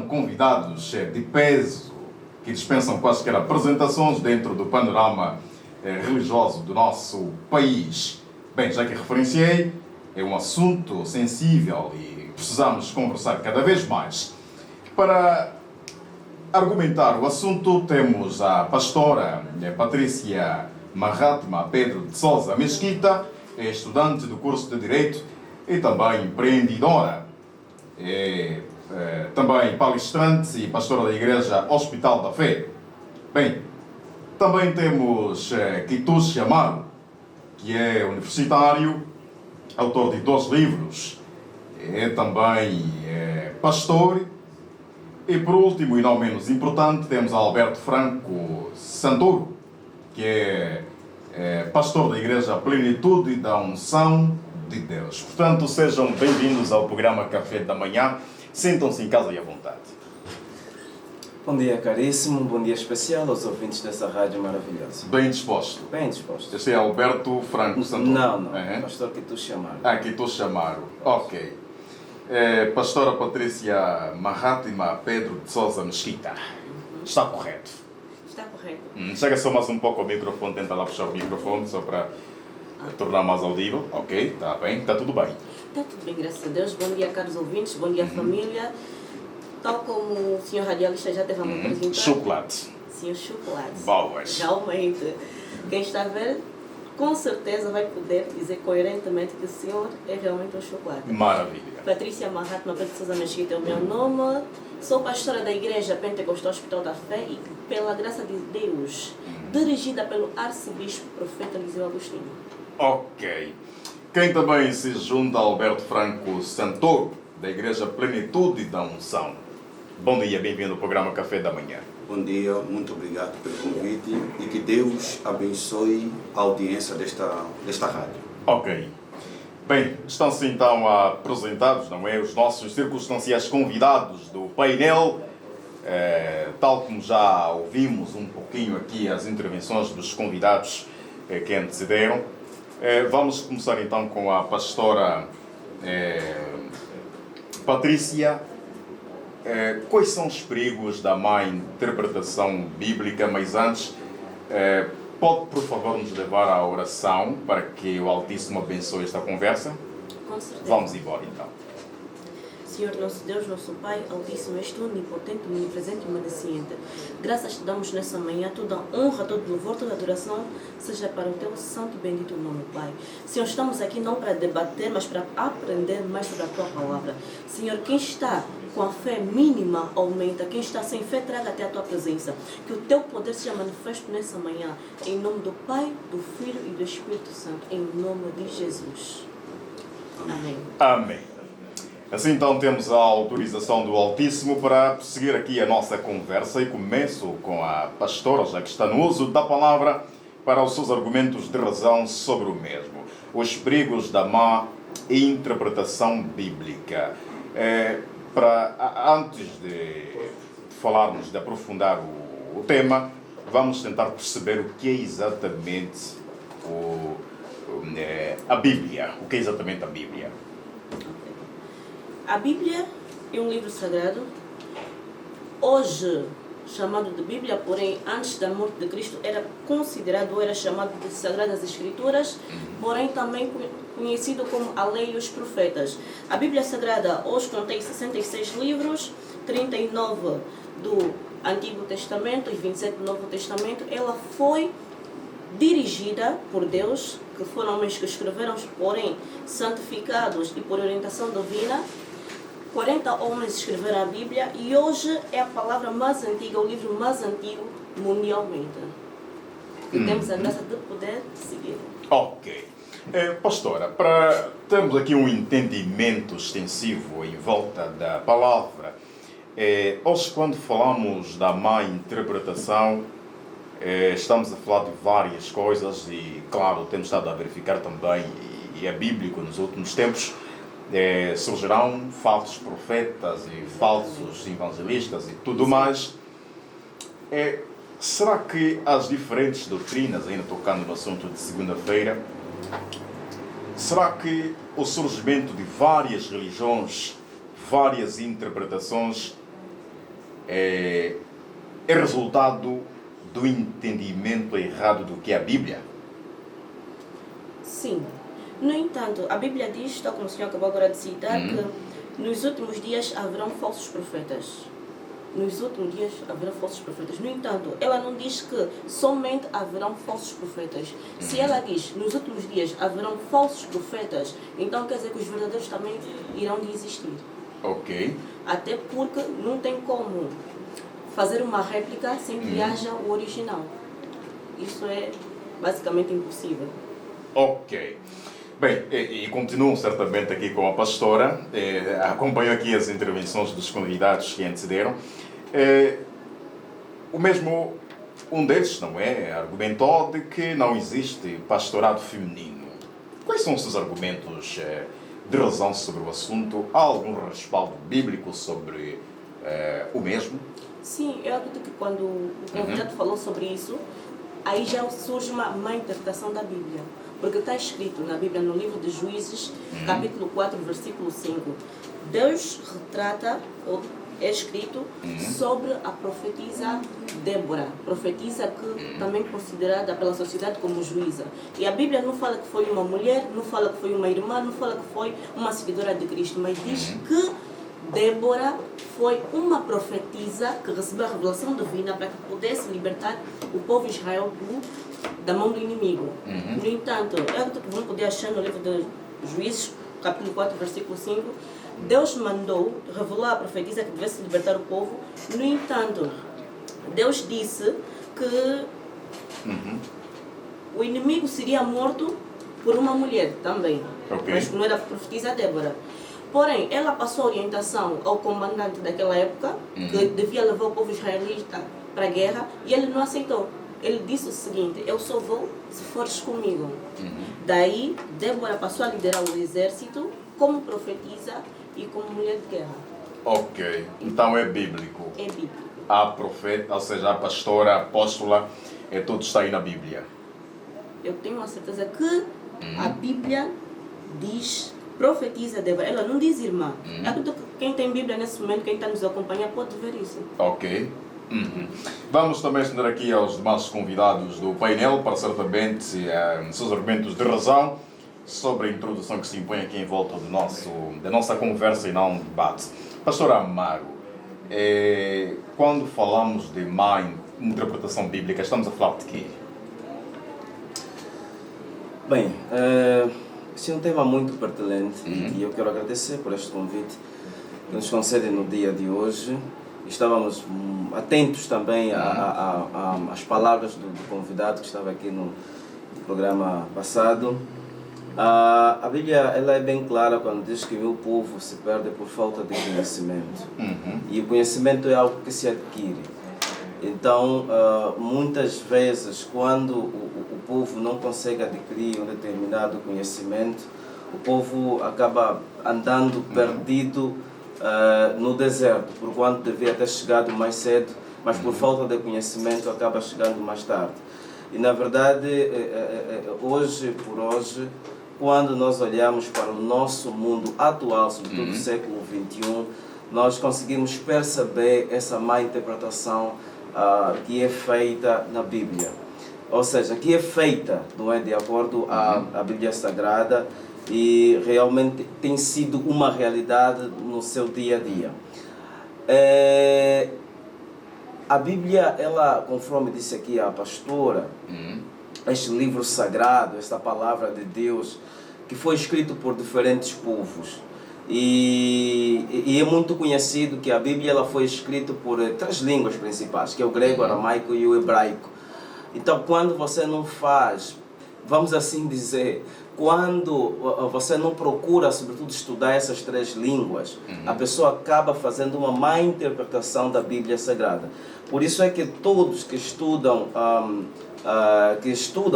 são convidados de peso que dispensam quaisquer apresentações dentro do panorama religioso do nosso país. Bem, já que referenciei, é um assunto sensível e precisamos conversar cada vez mais. Para argumentar o assunto, temos a pastora Patrícia Mahatma Pedro de Sousa Mesquita, é estudante do curso de Direito e também empreendedora. É também palestrante e pastora da Igreja Hospital da Fé. Bem, também temos Kitush Amaro, que é universitário, autor de 2 livros, é também pastor. E por último, e não menos importante, temos Alberto Franco Santoro, que é pastor da Igreja Plenitude da Unção de Deus. Portanto, sejam bem-vindos ao programa Café da Manhã. Sintam-se em casa e à vontade. Bom dia, caríssimo. Bom dia especial aos ouvintes dessa rádio maravilhosa. Bem disposto. Bem disposto. Este é Alberto Franco Santoro. Não. Pastor Kitush Amaro. Kitush Amaro. Ok. Pastora Patrícia Mahatma Pedro de Sousa Mesquita. Está correto? Está correto. Chega só mais um pouco ao microfone, tenta lá puxar o microfone só para tornar mais audível. Ok, está bem, está tudo bem. Está tudo bem, graças a Deus. Bom dia, caros ouvintes, bom dia, família. Tal como o senhor radialista já teve a me apresentar. Chocolate. Senhor Chocolate. Boas. Realmente. Quem está a ver, com certeza vai poder dizer coerentemente que o senhor é realmente um chocolate. Maravilha. Patrícia Mahatma Pedro de Sousa Mesquita é o meu nome. Sou pastora da Igreja Pentecostal Hospital da Fé e, pela graça de Deus, dirigida pelo arcebispo profeta Eliseu Agostinho. Ok. Quem também se junta a Alberto Franco Santoro, da Igreja Plenitude da Unção. Bom dia, bem-vindo ao programa Café da Manhã. Bom dia, muito obrigado pelo convite e que Deus abençoe a audiência desta rádio. Ok. Bem, estão-se então apresentados, não é? Os nossos circunstanciais convidados do painel. Tal como já ouvimos um pouquinho aqui as intervenções dos convidados que antecederam. Vamos começar então com a pastora Patrícia. Quais são os perigos da má interpretação bíblica? Mas antes, pode por favor nos levar à oração para que o Altíssimo abençoe esta conversa? Com certeza. Vamos embora então. Senhor nosso Deus, nosso Pai, Altíssimo, és tu onipotente, onipresente e onisciente. Graças te damos nessa manhã, toda honra, todo louvor, toda adoração, seja para o teu santo e bendito nome, Pai. Senhor, estamos aqui não para debater, mas para aprender mais sobre a tua palavra. Senhor, quem está com a fé mínima aumenta, quem está sem fé traga até a tua presença. Que o teu poder seja manifesto nessa manhã, em nome do Pai, do Filho e do Espírito Santo, em nome de Jesus. Amém. Amém. Assim então temos a autorização do Altíssimo para seguir aqui a nossa conversa e começo com a pastora, já que está no uso da palavra, para os seus argumentos de razão sobre o mesmo. Os perigos da má interpretação bíblica. Antes de falarmos, de aprofundar o tema, vamos tentar perceber o que é exatamente a Bíblia. O que é exatamente a Bíblia? A Bíblia é um livro sagrado, hoje chamado de Bíblia, porém antes da morte de Cristo era chamado de Sagradas Escrituras, porém também conhecido como a Lei e os Profetas. A Bíblia Sagrada hoje contém 66 livros, 39 do Antigo Testamento e 27 do Novo Testamento. Ela foi dirigida por Deus, que foram homens que escreveram, porém santificados e por orientação divina. 40 homens escreveram a Bíblia e hoje é a palavra mais antiga, o livro mais antigo mundialmente. E temos a graça de poder seguir. Ok. Pastora, para termos aqui um entendimento extensivo em volta da palavra, hoje quando falamos da má interpretação, estamos a falar de várias coisas e, claro, temos estado a verificar também, e é bíblico nos últimos tempos, surgirão falsos profetas e falsos evangelistas e tudo mais. Será que as diferentes doutrinas, ainda tocando no assunto de segunda-feira, será que o surgimento de várias religiões, várias interpretações, é resultado do entendimento errado do que é a Bíblia? Sim. No entanto, a Bíblia diz, tal como o senhor acabou agora de citar, que nos últimos dias haverão falsos profetas. Nos últimos dias haverão falsos profetas. No entanto, ela não diz que somente haverão falsos profetas. Se ela diz, nos últimos dias haverão falsos profetas, então quer dizer que os verdadeiros também irão de existir. Ok. Até porque não tem como fazer uma réplica sem que haja o original. Isso é basicamente impossível. Ok. Bem, e continuo certamente aqui com a pastora. Acompanho aqui as intervenções dos convidados que antecederam. O mesmo, um deles, não é? Argumentou de que não existe pastorado feminino. Quais são os seus argumentos de razão sobre o assunto? Há algum respaldo bíblico sobre o mesmo? Sim, eu acredito que quando o convidado falou sobre isso, aí já surge uma má interpretação da Bíblia. Porque está escrito na Bíblia, no livro de Juízes, capítulo 4, versículo 5. Deus retrata, ou é escrito, sobre a profetisa Débora. Profetisa que também é considerada pela sociedade como juíza. E a Bíblia não fala que foi uma mulher, não fala que foi uma irmã, não fala que foi uma seguidora de Cristo, mas diz que Débora foi uma profetisa que recebeu a revelação divina para que pudesse libertar o povo de Israel da mão do inimigo. No entanto, é o que vamos poder achar no livro de Juízes, capítulo 4, versículo 5. Deus mandou revelar a profetisa que devesse libertar o povo. No entanto, Deus disse que o inimigo seria morto por uma mulher também. Okay. Mas não era a profetisa Débora. Porém, ela passou a orientação ao comandante daquela época, que devia levar o povo israelita para a guerra, e ele não aceitou. Ele disse o seguinte: eu só vou se fores comigo. Daí, Débora passou a liderar o exército como profetisa e como mulher de guerra. Ok, então é bíblico. É bíblico. A profeta, ou seja, a pastora, a apóstola, tudo está aí na Bíblia. Eu tenho a certeza que a Bíblia diz profetiza Débora. Ela não diz irmã. Eu acredito que quem tem Bíblia nesse momento, quem está nos acompanhando, pode ver isso. Ok. Vamos também estender aqui aos demais convidados do painel para certamente seus argumentos de razão sobre a introdução que se impõe aqui em volta da nossa conversa e não um debate. Pastor Amaro, quando falamos de má interpretação bíblica, estamos a falar de quê? Bem, esse é um tema muito pertinente e eu quero agradecer por este convite que nos concedem no dia de hoje. Estávamos atentos também às palavras do convidado que estava aqui no programa passado. A Bíblia ela é bem clara quando diz que o povo se perde por falta de conhecimento. E o conhecimento é algo que se adquire. Então, muitas vezes, quando o povo não consegue adquirir um determinado conhecimento, o povo acaba andando perdido no deserto, por quanto devia ter chegado mais cedo, mas por falta de conhecimento acaba chegando mais tarde. E na verdade, hoje por hoje, quando nós olhamos para o nosso mundo atual, sobretudo do século XXI, nós conseguimos perceber essa má interpretação que é feita na Bíblia. Ou seja, que é feita, não é, de acordo à Bíblia Sagrada, e realmente tem sido uma realidade no seu dia a dia. A Bíblia, ela, conforme disse aqui a pastora, este livro sagrado, esta palavra de Deus, que foi escrito por diferentes povos. E é muito conhecido que a Bíblia ela foi escrita por 3 línguas principais, que é o grego, o aramaico e o hebraico. Então, quando você não faz, vamos assim dizer, quando você não procura, sobretudo, estudar essas 3 línguas, a pessoa acaba fazendo uma má interpretação da Bíblia Sagrada. Por isso é que todos que estudam,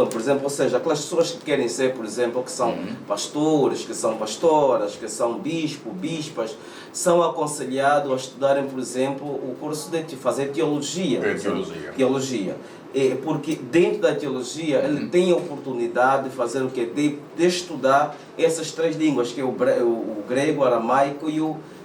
por exemplo, ou seja, aquelas pessoas que querem ser, por exemplo, que são pastores, que são pastoras, que são bispas, são aconselhados a estudarem, por exemplo, o curso de fazer teologia. Teologia. Porque dentro da teologia ele tem a oportunidade de fazer o quê? De estudar essas 3 línguas, que é o grego, o aramaico e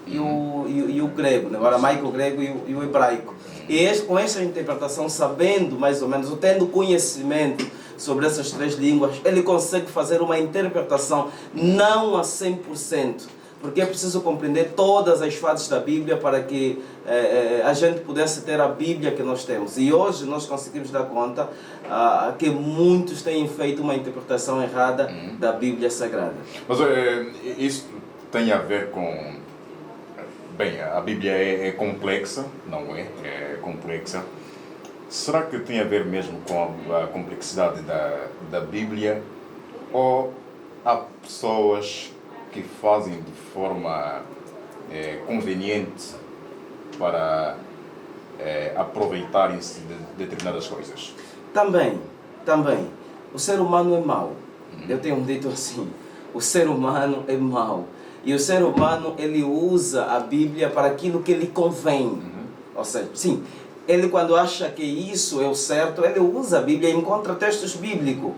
e o grego, né? O aramaico, o grego e o hebraico. E com essa interpretação, sabendo mais ou menos, ou tendo conhecimento sobre essas três línguas, ele consegue fazer uma interpretação não a 100%, porque é preciso compreender todas as fases da Bíblia para que a gente pudesse ter a Bíblia que nós temos. E hoje nós conseguimos dar conta que muitos têm feito uma interpretação errada da Bíblia Sagrada. Mas isso tem a ver com... Bem, a Bíblia é complexa, não é? É complexa. Será que tem a ver mesmo com a complexidade da Bíblia? Ou há pessoas que fazem de forma conveniente para aproveitarem-se de determinadas coisas? Também. O ser humano é mau. Eu tenho dito assim, o ser humano é mau. E o ser humano, ele usa a Bíblia para aquilo que lhe convém. Ou seja, sim, ele quando acha que isso é o certo, ele usa a Bíblia e encontra textos bíblicos.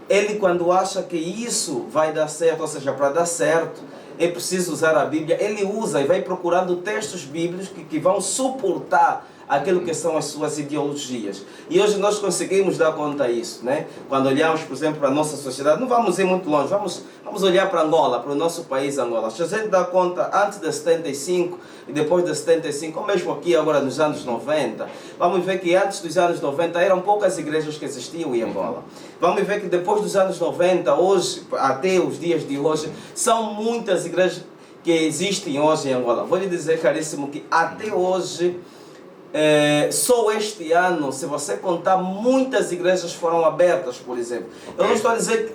Ele quando acha que isso vai dar certo, ou seja, para dar certo, é preciso usar a Bíblia, ele usa e vai procurando textos bíblicos que vão suportar aquilo que são as suas ideologias. E hoje nós conseguimos dar conta disso, né? Quando olhamos, por exemplo, para a nossa sociedade, não vamos ir muito longe, vamos olhar para Angola, para o nosso país Angola. Se a gente dá conta antes de 75 e depois de 75, ou mesmo aqui agora nos anos 90, vamos ver que antes dos anos 90 eram poucas igrejas que existiam em Angola. Vamos ver que depois dos anos 90, hoje, até os dias de hoje, são muitas igrejas que existem hoje em Angola. Vou lhe dizer, caríssimo, que até hoje, só este ano, se você contar, muitas igrejas foram abertas, por exemplo. Okay. Eu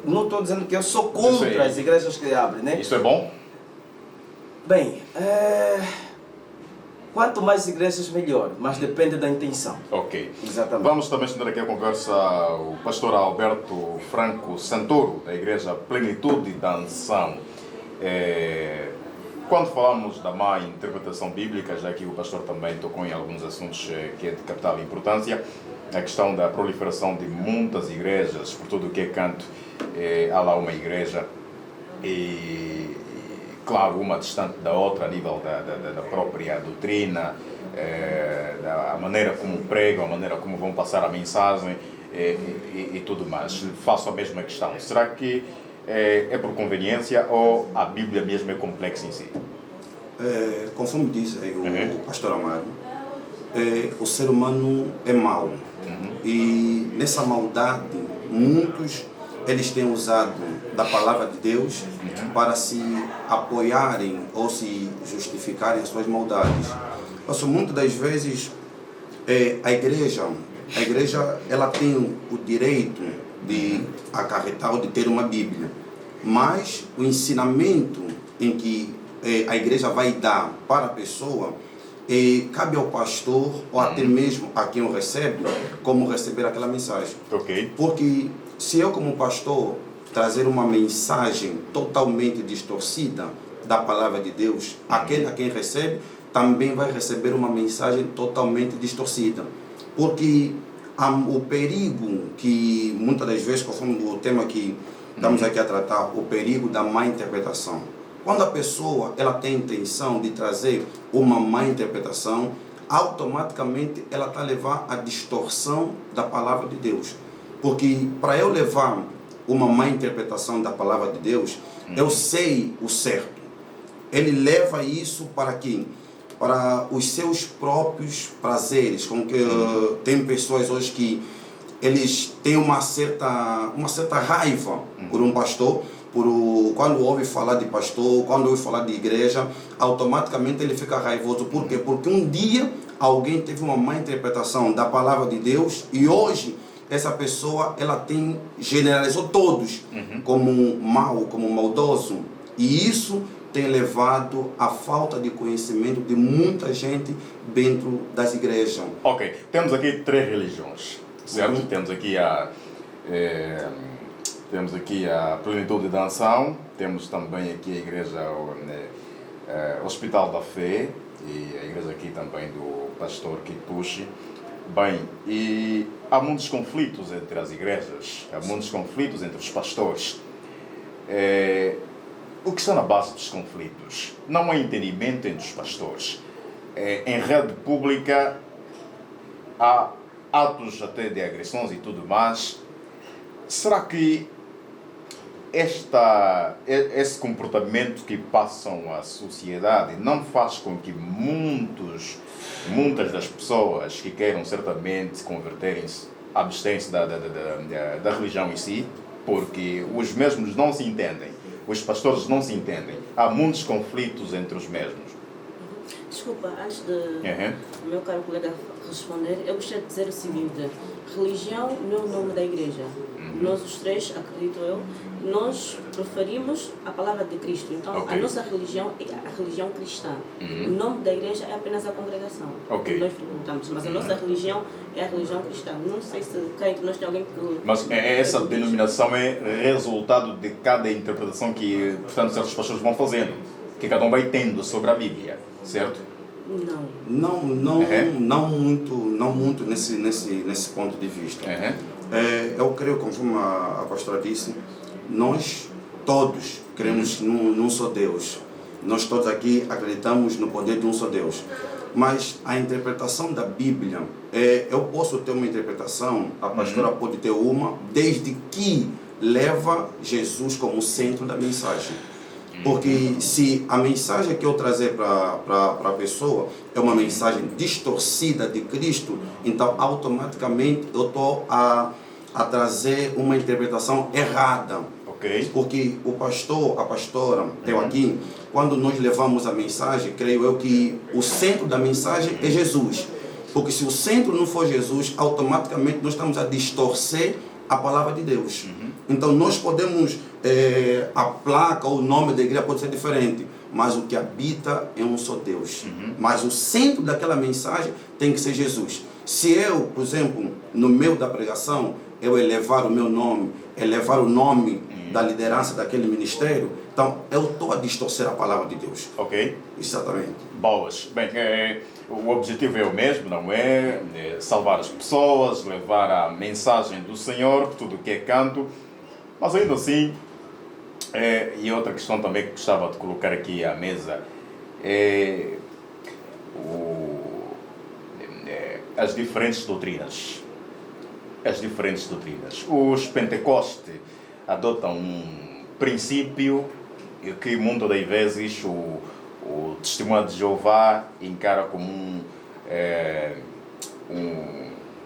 não estou dizendo que eu sou contra as igrejas que abrem, né? Isso é bom? Bem, quanto mais igrejas, melhor, mas depende da intenção. Ok. Exatamente. Vamos também estender aqui a conversa ao pastor Alberto Franco Santoro, da Igreja Plenitude da Unção. Quando falamos da má interpretação bíblica, já que o pastor também tocou em alguns assuntos que é de capital importância, a questão da proliferação de muitas igrejas, por tudo o que é canto, há lá uma igreja e, claro, uma distante da outra a nível da própria doutrina, da maneira como pregam, a maneira como vão passar a mensagem e tudo mais. Faço a mesma questão. Será que é por conveniência ou a Bíblia mesmo é complexa em si? Conforme diz aí o pastor Amaro, o ser humano é mau. E nessa maldade, muitos eles têm usado da palavra de Deus para se apoiarem ou se justificarem as suas maldades. Muitas das vezes, a igreja ela tem o direito de acarretar ou de ter uma Bíblia, mas o ensinamento em que a igreja vai dar para a pessoa cabe ao pastor ou até mesmo a quem o recebe, como receber aquela mensagem. Okay. Porque se eu como pastor trazer uma mensagem totalmente distorcida da palavra de Deus, aquele a quem recebe também vai receber uma mensagem totalmente distorcida. Porque o perigo que muitas das vezes, conforme o tema que estamos aqui a tratar, o perigo da má interpretação. Quando a pessoa ela tem a intenção de trazer uma má interpretação, automaticamente ela está a levar a distorção da palavra de Deus. Porque para eu levar uma má interpretação da palavra de Deus, eu sei o certo. Ele leva isso para quem? Para os seus próprios prazeres. Como que tem pessoas hoje que eles têm uma certa raiva por um pastor, quando ouve falar de pastor, quando ouve falar de igreja, automaticamente ele fica raivoso. Por quê? Porque um dia alguém teve uma má interpretação da palavra de Deus e hoje essa pessoa ela generalizou todos como mau, como maldoso. E isso tem levado à falta de conhecimento de muita gente dentro das igrejas. Ok, temos aqui 3 religiões, certo? Temos aqui a Plenitude da Unção, temos também aqui a Igreja Hospital da Fé e a igreja aqui também do pastor Kitushi. Bem, e há muitos conflitos entre as igrejas, há muitos conflitos entre os pastores. o que está na base dos conflitos? Não há entendimento entre os pastores. Em rede pública há atos até de agressões e tudo mais. Será que esse comportamento que passam à sociedade não faz com que muitas das pessoas que queiram certamente converterem-se, absterem-se da religião em si, porque os mesmos não se entendem, os pastores não se entendem, há muitos conflitos entre os mesmos. Desculpa, antes de o meu caro colega responder, eu gostaria de dizer o seguinte: religião não é o nome da igreja. Nós os três, acredito eu, nós preferimos a palavra de Cristo. Então, a nossa religião é a religião cristã. O nome da igreja é apenas a congregação que nós frequentamos, mas a nossa religião é a religião cristã. Não sei se cai que nós tem alguém que... Mas essa denominação é resultado de cada interpretação que, portanto, certos pastores vão fazendo, que cada um vai tendo sobre a Bíblia, certo? Não muito nesse ponto de vista. Eu creio, conforme a pastora disse, nós todos cremos num só Deus. Nós todos aqui acreditamos no poder de um só Deus. Mas a interpretação da Bíblia, eu posso ter uma interpretação, a pastora pode ter uma, desde que leva Jesus como centro da mensagem. Porque se a mensagem que eu trazer para a pessoa é uma mensagem distorcida de Cristo, então automaticamente eu estou a trazer uma interpretação errada. Porque o pastor, a pastora, eu aqui, quando nós levamos a mensagem, creio eu que o centro da mensagem é Jesus. Porque se o centro não for Jesus, automaticamente nós estamos a distorcer a palavra de Deus. Então nós podemos, a placa ou o nome da igreja pode ser diferente, mas o que habita é um só Deus. Mas o centro daquela mensagem tem que ser Jesus. Se eu, por exemplo, no meio da pregação, eu elevar o meu nome, elevar o nome da liderança daquele ministério, então eu estou a distorcer a palavra de Deus. Exatamente. Boas. Bem, o objetivo é o mesmo, não é? Salvar as pessoas, levar a mensagem do Senhor, tudo que é canto. Mas ainda assim, e outra questão também que gostava de colocar aqui à mesa, as diferentes doutrinas. Os Pentecostes adotam um princípio que muitas das vezes o testemunho de Jeová encara como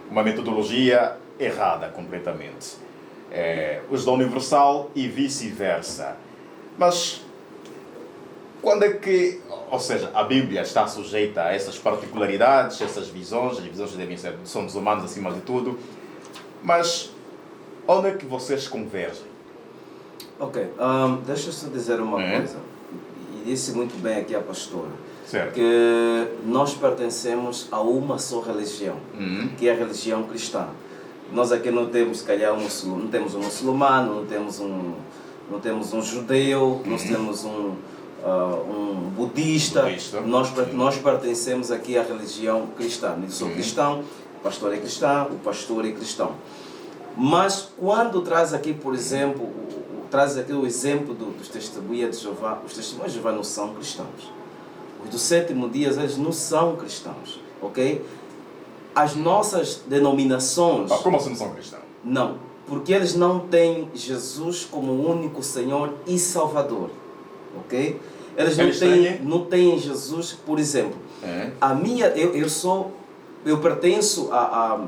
uma metodologia errada completamente. Os da Universal e vice-versa. Mas quando é que, ou seja, a Bíblia está sujeita a essas particularidades, essas visões, as visões devem ser, são dos humanos acima de tudo, mas onde é que vocês convergem? Deixa eu só dizer uma coisa, e disse muito bem aqui a pastora, certo, que nós pertencemos a uma só religião, que é a religião cristã. Nós aqui não temos, se calhar, não temos um muçulmano, não temos um judeu, nós temos um budista. Nós pertencemos aqui à religião cristã. Eu sou cristão, o pastor é cristão, o pastor é cristão. Mas quando traz aqui, por exemplo, o exemplo dos testemunhas de Jeová, os testemunhas de Jeová não são cristãos. Os do sétimo dia, eles não são cristãos, ok? As nossas denominações... Como assim não são cristãos? Não, porque eles não têm Jesus como único Senhor e Salvador, ok? Eles não têm Jesus, por exemplo. Eu pertenço à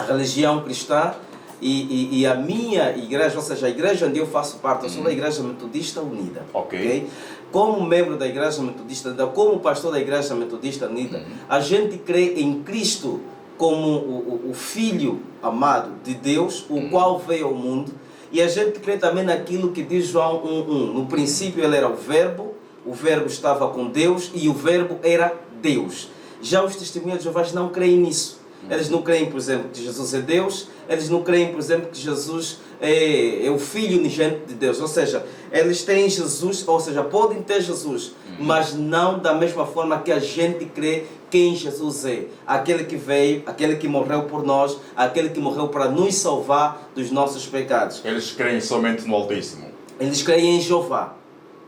religião cristã e a minha igreja, ou seja, a igreja onde eu faço parte, eu sou da Igreja Metodista Unida. Okay? Como membro da Igreja Metodista Unida, como pastor da Igreja Metodista Unida, a gente crê em Cristo como o Filho amado de Deus, o qual veio ao mundo, e a gente crê também naquilo que diz João 1:1. No princípio ele era o Verbo estava com Deus e o Verbo era Deus. Já os testemunhas de Jeová não creem nisso. Eles não creem, por exemplo, que Jesus é Deus. Eles não creem, por exemplo, que Jesus é o Filho unigênito de Deus. Ou seja, eles têm Jesus, ou seja, podem ter Jesus, mas não da mesma forma que a gente crê quem Jesus é. Aquele que veio, aquele que morreu por nós, aquele que morreu para nos salvar dos nossos pecados. Eles creem somente no Altíssimo. Eles creem em Jeová.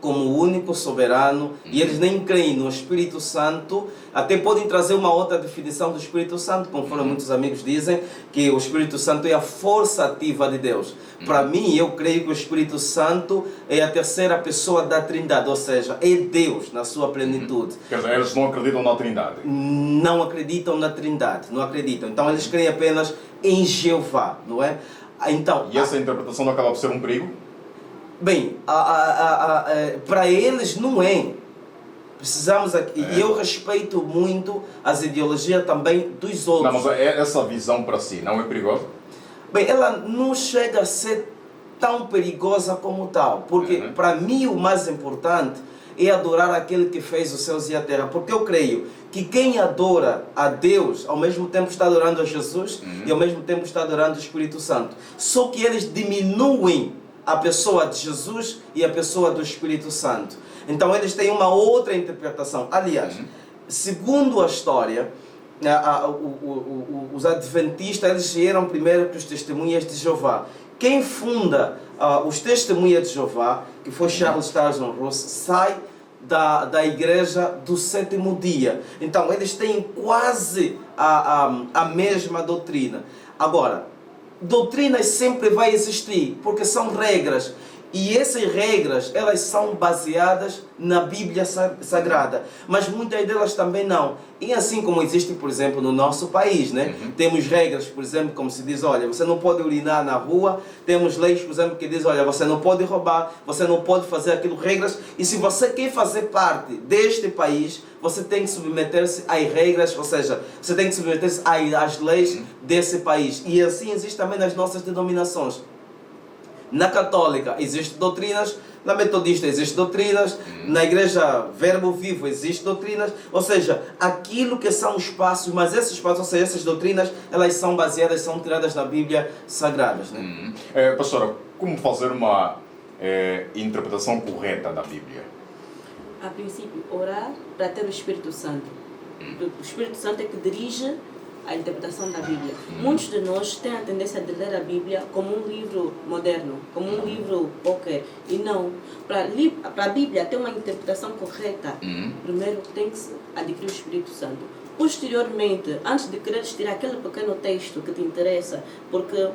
como o único soberano e eles nem creem no Espírito Santo. Até podem trazer uma outra definição do Espírito Santo, conforme muitos amigos dizem, que o Espírito Santo é a força ativa de Deus. Para mim, eu creio que o Espírito Santo é a terceira pessoa da Trindade, ou seja, é Deus na sua plenitude. Quer dizer, eles não acreditam na Trindade. Não acreditam na Trindade, não acreditam. Então eles creem apenas em Jeová, não é? Então, E essa interpretação não acaba por ser um perigo? bem, para eles não é. Precisamos aqui, e eu respeito muito as ideologias também dos outros. Não, mas essa visão para si não é perigosa? Bem, ela não chega a ser tão perigosa como tal, porque para mim o mais importante é adorar aquele que fez os céus e a terra, porque eu creio que quem adora a Deus, ao mesmo tempo está adorando a Jesus e ao mesmo tempo está adorando o Espírito Santo. Só que eles diminuem a pessoa de Jesus e a pessoa do Espírito Santo. Então eles têm uma outra interpretação. Aliás, segundo a história, os adventistas eles eram primeiro que os testemunhas de Jeová. Quem funda os testemunhas de Jeová, que foi Charles Spurgeon Ross, sai da igreja do sétimo dia. Então eles têm quase a mesma doutrina. Agora, doutrinas sempre vai existir, porque são regras. E essas regras, elas são baseadas na Bíblia Sagrada. Mas muitas delas também não. E assim como existe, por exemplo, no nosso país, né? Temos regras, por exemplo, como se diz, olha, você não pode urinar na rua. Temos leis, por exemplo, que diz, olha, você não pode roubar, você não pode fazer aquilo, regras. E se você quer fazer parte deste país, você tem que submeter-se às regras, ou seja, você tem que submeter-se às leis desse país. E assim existe também nas nossas denominações. Na católica existem doutrinas, na metodista existem doutrinas, na igreja Verbo Vivo existem doutrinas, ou seja, aquilo que são os passos, mas esses passos, ou seja, essas doutrinas, elas são baseadas, são tiradas da Bíblia Sagradas. Né? Pastora, como fazer uma interpretação correta da Bíblia? A princípio, orar para ter o Espírito Santo. O Espírito Santo é que dirige a interpretação da Bíblia. Muitos de nós têm a tendência de ler a Bíblia como um livro moderno, como um livro qualquer. E não. Para a Bíblia ter uma interpretação correta, primeiro tem que se adquirir o Espírito Santo. Posteriormente, antes de querer tirar aquele pequeno texto que te interessa, porque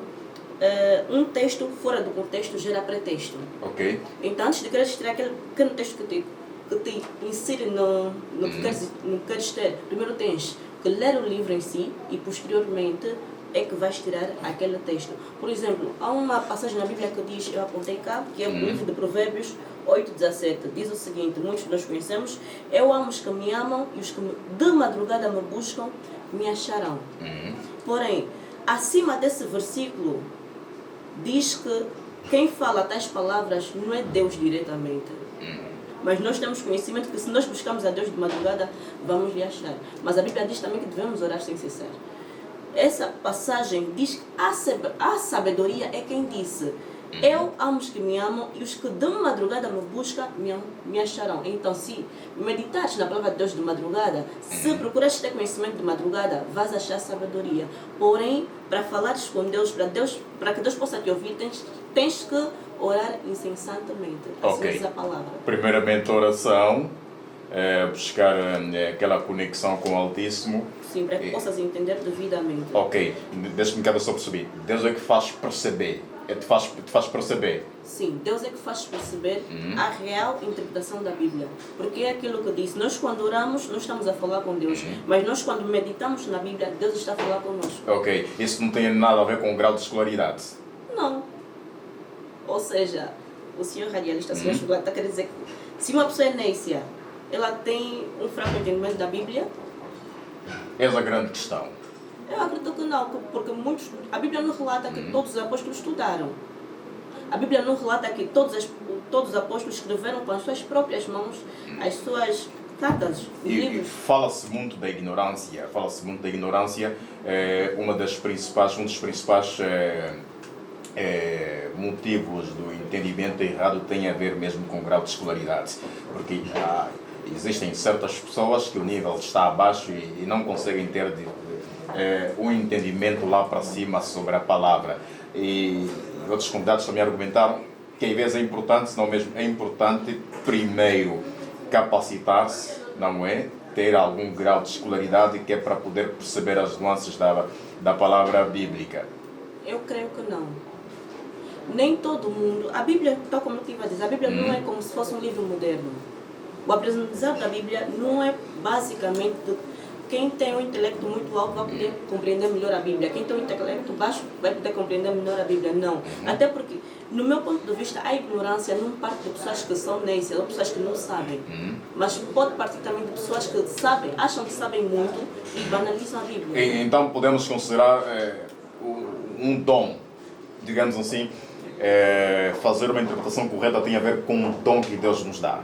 um texto fora do contexto gera pretexto. Ok. Então, antes de querer tirar aquele pequeno texto que te insere no que queres ter, primeiro tens que ler o livro em si e posteriormente é que vais tirar aquele texto. Por exemplo, há uma passagem na Bíblia que diz, eu apontei cá, que é o livro de Provérbios 8:17. Diz o seguinte, muitos de nós conhecemos: eu amo os que me amam e os que de madrugada me buscam me acharão. Porém, acima desse versículo diz que quem fala tais palavras não é Deus diretamente. Mas nós temos conhecimento que se nós buscamos a Deus de madrugada, vamos lhe achar. Mas a Bíblia diz também que devemos orar sem cessar. Essa passagem diz que a sabedoria é quem disse: eu amo os que me amam e os que de madrugada me buscam me acharão. Então, se meditares na palavra de Deus de madrugada, se procuras ter conhecimento de madrugada, vais achar sabedoria. Porém, para falares com Deus, para que Deus possa te ouvir, tens que orar incessantemente. Assim diz a palavra. Primeiramente, oração, buscar aquela conexão com o Altíssimo. Sim, para que possas entender devidamente. Ok, deixa-me cá ver se eu percebi. Deus é que faz perceber. Te faz perceber. Sim, Deus é que faz perceber a real interpretação da Bíblia. Porque é aquilo que disse, nós quando oramos, nós estamos a falar com Deus. Mas nós quando meditamos na Bíblia, Deus está a falar conosco. Ok, isso não tem nada a ver com o grau de escolaridade. Não. Ou seja, o senhor radialista, o senhor chocolate, está a querer dizer que se uma pessoa é nécia, ela tem um fraco entendimento da Bíblia? Essa é a grande questão. Eu acredito que não, porque a Bíblia não relata que todos os apóstolos estudaram. A Bíblia não relata que todos os apóstolos escreveram com as suas próprias mãos as suas cartas, os livros. Fala-se muito da ignorância. Um dos principais motivos do entendimento errado tem a ver mesmo com o grau de escolaridade. Porque existem certas pessoas que o nível está abaixo e não conseguem ter um entendimento lá para cima sobre a palavra. E outros convidados também argumentaram que às vezes é importante, senão mesmo é importante primeiro capacitar-se, não é? Ter algum grau de escolaridade que é para poder perceber as nuances da palavra bíblica. Eu creio que não. Nem todo mundo. A Bíblia, tal como eu estive a dizer, a Bíblia não é como se fosse um livro moderno. O aprendizado da Bíblia não é basicamente. Quem tem um intelecto muito alto vai poder compreender melhor a Bíblia. Quem tem um intelecto baixo vai poder compreender melhor a Bíblia. Não. Até porque, no meu ponto de vista, a ignorância não parte de pessoas que são nécias ou pessoas que não sabem. Mas pode partir também de pessoas que sabem, acham que sabem muito e banalizam a Bíblia. Então podemos considerar um dom, digamos assim, fazer uma interpretação correta tem a ver com o dom que Deus nos dá.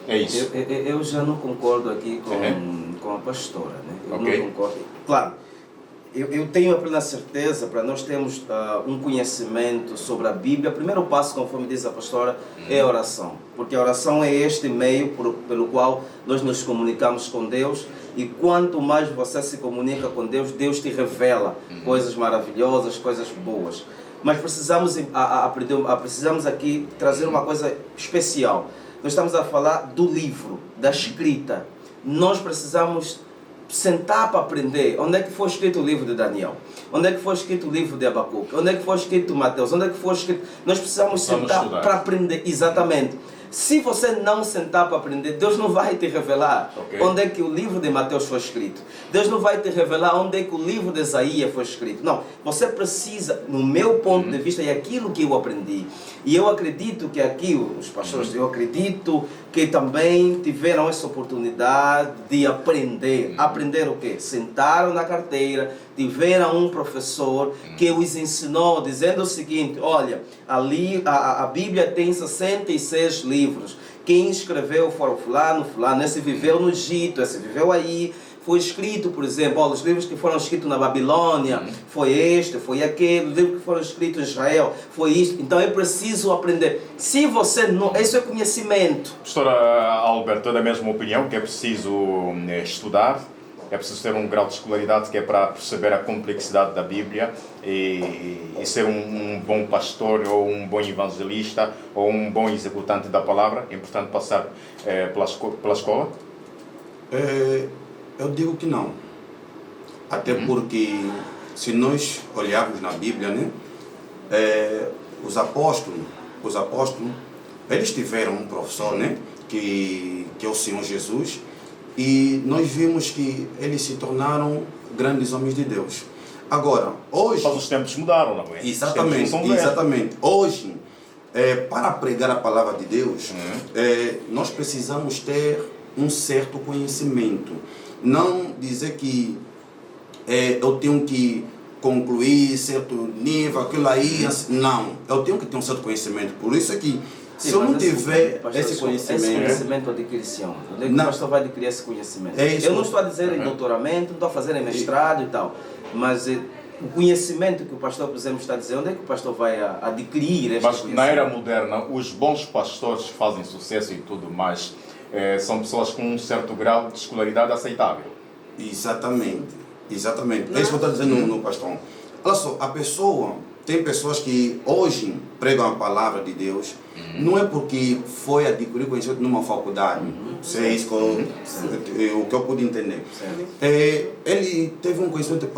É isso. Eu já não concordo aqui com a pastora, né? Eu Ok. não concordo. Claro, eu tenho a plena certeza, para nós termos um conhecimento sobre a Bíblia, o primeiro passo, conforme diz a pastora, é a oração. Porque a oração é este meio pelo qual nós nos comunicamos com Deus, e quanto mais você se comunica com Deus, Deus te revela coisas maravilhosas, coisas boas. Mas precisamos precisamos aqui trazer uma coisa especial. Nós estamos a falar do livro, da escrita. Nós precisamos sentar para aprender. Onde é que foi escrito o livro de Daniel? Onde é que foi escrito o livro de Abacuque? Onde é que foi escrito Mateus? Onde é que foi escrito... Nós precisamos sentar estudar para aprender. Exatamente. Se você não sentar para aprender, Deus não vai te revelar onde é que o livro de Mateus foi escrito. Deus não vai te revelar onde é que o livro de Isaías foi escrito. Não, você precisa, no meu ponto de vista, e aquilo que eu aprendi. E eu acredito que aqui, os pastores, eu acredito que também tiveram essa oportunidade de aprender. Aprender o quê? Sentaram na carteira, tiveram um professor que os ensinou, dizendo o seguinte: olha, ali a Bíblia tem 66 livros. Quem escreveu foi o fulano, esse viveu no Egito, esse viveu aí. Foi escrito, por exemplo, os livros que foram escritos na Babilônia, foi este, foi aquele, os livros que foram escritos em Israel, foi isto. Então é preciso aprender. Se você não... Esse é conhecimento. Pastora Alberto, é da mesma opinião que é preciso estudar, é preciso ter um grau de escolaridade que é para perceber a complexidade da Bíblia e ser um bom pastor ou um bom evangelista ou um bom executante da palavra. É importante passar pela escola? Eu digo que não. Até porque, se nós olharmos na Bíblia, né, os apóstolos, eles tiveram um professor, né, que é o Senhor Jesus, e nós vimos que eles se tornaram grandes homens de Deus. Agora, hoje... Mas os tempos mudaram, não é? Exatamente. Hoje, para pregar a palavra de Deus, nós precisamos ter um certo conhecimento. Não dizer que eu tenho que concluir certo nível, aquilo aí, não. Eu tenho que ter um certo conhecimento. Por isso é que, se eu não tiver esse conhecimento... Esse conhecimento adquire-se onde? Onde é que o pastor vai adquirir esse conhecimento? Eu não estou a dizer em doutoramento, não estou a fazer em mestrado e tal, mas o conhecimento que o pastor, por exemplo, está a dizer, onde é que o pastor vai adquirir este Mas conhecimento? na era moderna, os bons pastores que fazem sucesso e tudo mais, são pessoas com um certo grau de escolaridade aceitável. Exatamente. É isso que eu estou dizendo no pastor. Olha só, tem pessoas que hoje pregam a palavra de Deus, não é porque foi adquirir conhecimento numa faculdade. Isso é isso o que eu pude entender. Ele teve um conhecimento,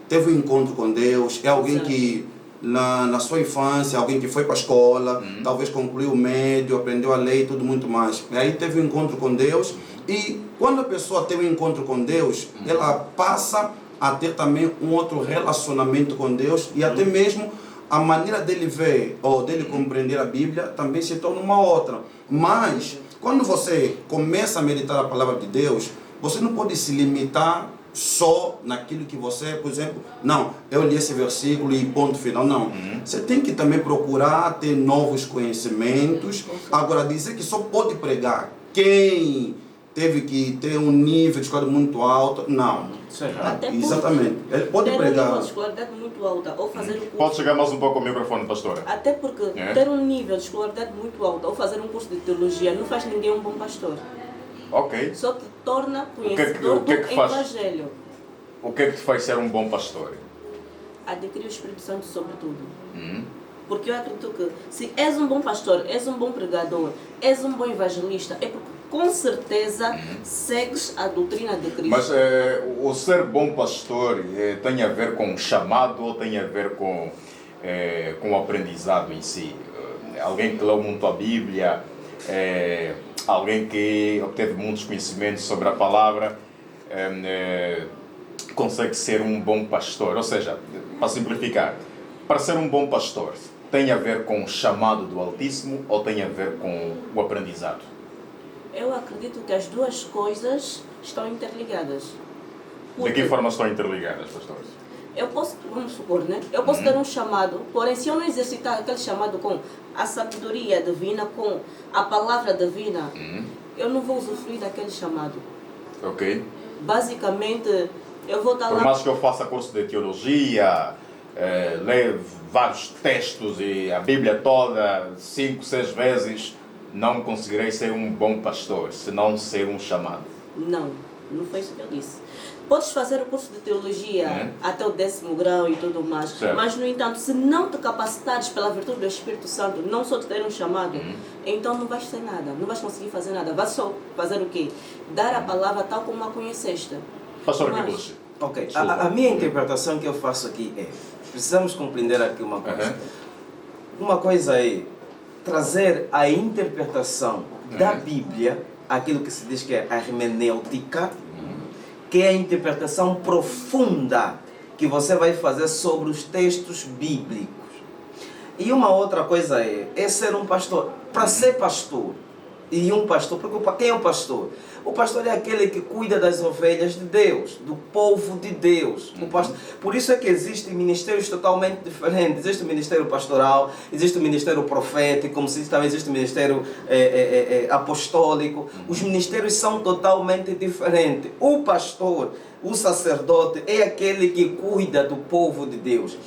teve um encontro com Deus, é alguém que na sua infância, alguém que foi para a escola, talvez concluiu o médio, aprendeu a ler e tudo muito mais. E aí teve um encontro com Deus, e quando a pessoa tem um encontro com Deus, ela passa a ter também um outro relacionamento com Deus, e até mesmo a maneira dele ver ou dele compreender a Bíblia também se torna uma outra. Mas quando você começa a meditar a palavra de Deus, você não pode se limitar só naquilo que você, por exemplo, não, eu li esse versículo e ponto final, não. Você tem que também procurar ter novos conhecimentos. Agora, dizer que só pode pregar quem teve que ter um nível de escolaridade muito alto, não. Isso é errado. Exatamente. Ele pode ter pregar. um nível de escolaridade muito alta ou fazer um curso... Pode chegar mais um pouco ao microfone, pastora. Até porque ter um nível de escolaridade muito alta ou fazer um curso de teologia não faz ninguém um bom pastor. Ok. Só te torna conhecedor do Evangelho. O que é que te faz ser um bom pastor? Adquirir o Espírito Santo sobre tudo. Porque eu acredito que se és um bom pastor, és um bom pregador, és um bom evangelista, é porque com certeza segues a doutrina de Cristo. Mas o ser bom pastor tem a ver com o chamado ou tem a ver com o aprendizado em si? Alguém que leu muito a Bíblia, alguém que obteve muitos conhecimentos sobre a palavra, consegue ser um bom pastor. Ou seja, para simplificar, para ser um bom pastor, tem a ver com o chamado do Altíssimo ou tem a ver com o aprendizado? Eu acredito que as duas coisas estão interligadas. De que forma estão interligadas, pastor? Eu posso, vamos supor, né? Eu posso ter um chamado, porém se eu não exercitar aquele chamado com a sabedoria divina, com a palavra divina, eu não vou usufruir daquele chamado. Ok. Basicamente, eu vou estar Por lá... mais que eu faça curso de teologia, leio vários textos e a Bíblia toda 5, 6 vezes, não conseguirei ser um bom pastor, se não ser um chamado. Não foi isso que eu disse. Podes fazer o curso de teologia até o 10º grau e tudo mais, certo. Mas, no entanto, se não te capacitares pela virtude do Espírito Santo, não só te ter um chamado, então não vais ser nada, não vais conseguir fazer nada. Vais só fazer o quê? Dar a palavra tal como a conheceste. Pastor Mas- Kibushi. Ok, a minha interpretação que eu faço aqui é, precisamos compreender aqui uma coisa. Uma coisa é trazer a interpretação da Bíblia, aquilo que se diz que é a hermenêutica, que é a interpretação profunda que você vai fazer sobre os textos bíblicos. E uma outra coisa é ser um pastor. Para ser pastor, e um pastor, porque quem é o pastor? O pastor é aquele que cuida das ovelhas de Deus, do povo de Deus. O pastor, por isso é que existem ministérios totalmente diferentes. Existe o ministério pastoral, existe o ministério profético, como se diz, também existe o ministério apostólico. Os ministérios são totalmente diferentes. O pastor, o sacerdote, é aquele que cuida do povo de Deus.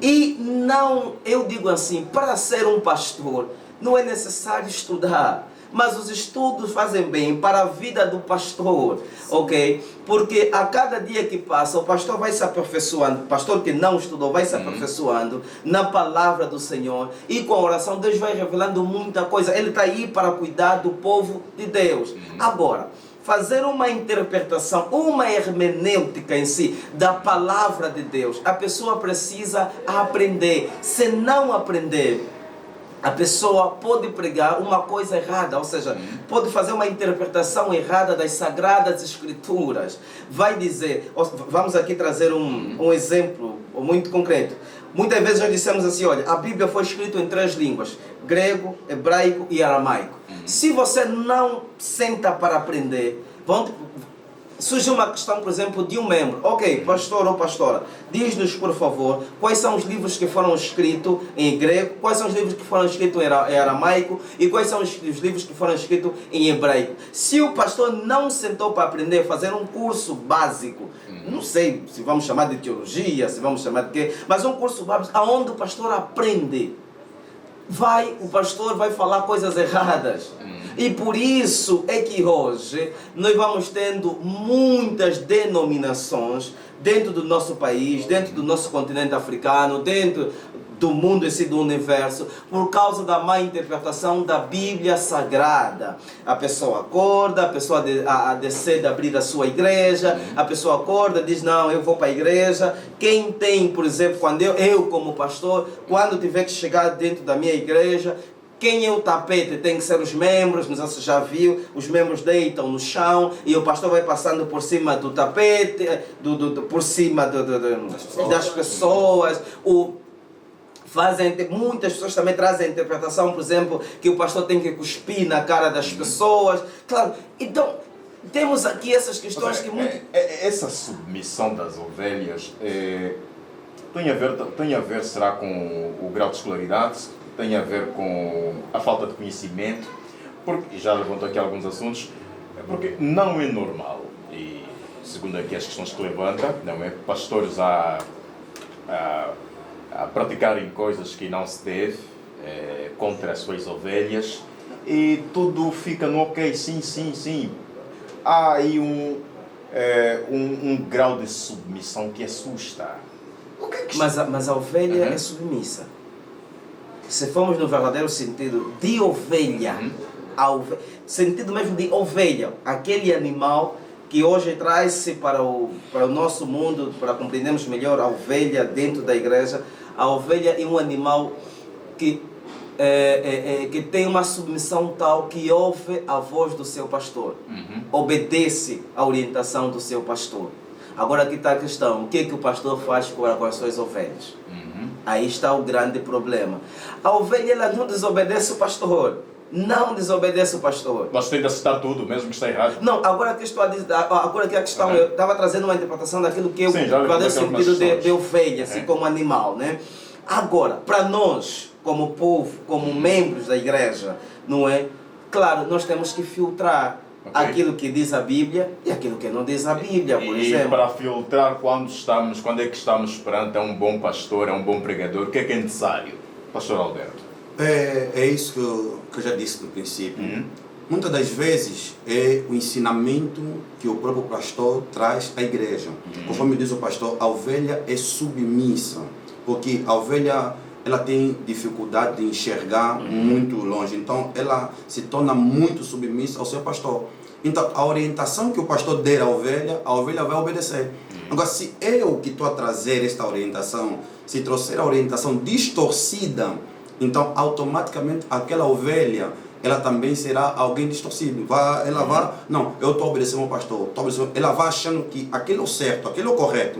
E não, eu digo assim, para ser um pastor, não é necessário estudar. Mas os estudos fazem bem para a vida do pastor, ok? Porque a cada dia que passa, o pastor vai se aperfeiçoando, o pastor que não estudou vai se aperfeiçoando na palavra do Senhor, e com a oração Deus vai revelando muita coisa. Ele está aí para cuidar do povo de Deus. Agora, fazer uma interpretação, uma hermenêutica em si, da palavra de Deus, a pessoa precisa aprender. Se não aprender, a pessoa pode pregar uma coisa errada, ou seja, pode fazer uma interpretação errada das Sagradas Escrituras. Vai dizer, vamos aqui trazer um exemplo muito concreto. Muitas vezes nós dissemos assim, olha, a Bíblia foi escrita em 3 línguas, grego, hebraico e aramaico. Se você não senta para aprender, surge uma questão, por exemplo, de um membro. Ok, pastor ou pastora, diz-nos, por favor, quais são os livros que foram escritos em grego, quais são os livros que foram escritos em aramaico e quais são os livros que foram escritos em hebraico. Se o pastor não sentou para aprender, fazer um curso básico, não sei se vamos chamar de teologia, se vamos chamar de quê, mas um curso básico onde o pastor aprende, o pastor vai falar coisas erradas. E por isso é que hoje nós vamos tendo muitas denominações dentro do nosso país, dentro do nosso continente africano, dentro do mundo e si, do universo, por causa da má interpretação da Bíblia Sagrada. A pessoa acorda, a pessoa decide abrir a sua igreja, a pessoa acorda, diz, não, eu vou para a igreja. Quem tem, por exemplo, quando eu como pastor, quando tiver que chegar dentro da minha igreja, quem é o tapete tem que ser os membros, não sei se já viu, os membros deitam no chão e o pastor vai passando por cima do tapete, por cima das pessoas. Muitas pessoas também trazem a interpretação, por exemplo, que o pastor tem que cuspir na cara das pessoas. Claro, então temos aqui essas questões que essa submissão das ovelhas tem a ver, será, com o grau de escolaridade? Tem a ver com a falta de conhecimento? Porque, já levantou aqui alguns assuntos, porque não é normal, e segundo aqui as questões que levanta, não é, pastores a praticarem coisas que não se deve contra as suas ovelhas, e tudo fica no ok, sim. Há aí um grau de submissão que assusta. Mas a ovelha é submissa. se formos no verdadeiro sentido de ovelha, sentido mesmo de ovelha, aquele animal que hoje traz-se para o nosso mundo, para compreendermos melhor a ovelha dentro da igreja. A ovelha é um animal que tem uma submissão tal que ouve a voz do seu pastor, obedece à orientação do seu pastor. Agora aqui está a questão, o que é que o pastor faz com as suas ovelhas? Aí está o grande problema. A ovelha ela não desobedece o pastor. Não desobedece o pastor. Mas tem de aceitar tudo, mesmo que está errado. Não, agora que estou a dizer, agora que a questão, eu estava trazendo uma interpretação daquilo que é o verdadeiro sentido de ovelha, assim como animal, né? Agora, para nós, como povo, como membros da igreja, não é? Claro, nós temos que filtrar aquilo que diz a Bíblia e aquilo que não diz a Bíblia, por exemplo. E para filtrar quando é que estamos perante um bom pastor, um bom pregador, o que é necessário? Pastor Alberto. É isso que eu já disse no princípio. Muitas das vezes é o ensinamento que o próprio pastor traz à igreja. Conforme diz o pastor, a ovelha é submissa, porque a ovelha ela tem dificuldade de enxergar muito longe, então ela se torna muito submissa ao seu pastor. Então a orientação que o pastor der à ovelha, a ovelha vai obedecer. Agora, se eu que estou a trazer esta orientação, se trouxer a orientação distorcida, então automaticamente aquela ovelha ela também será alguém distorcido. Não, eu estou obedecendo ao pastor, ela vai achando que aquilo é o certo, aquilo é o correto.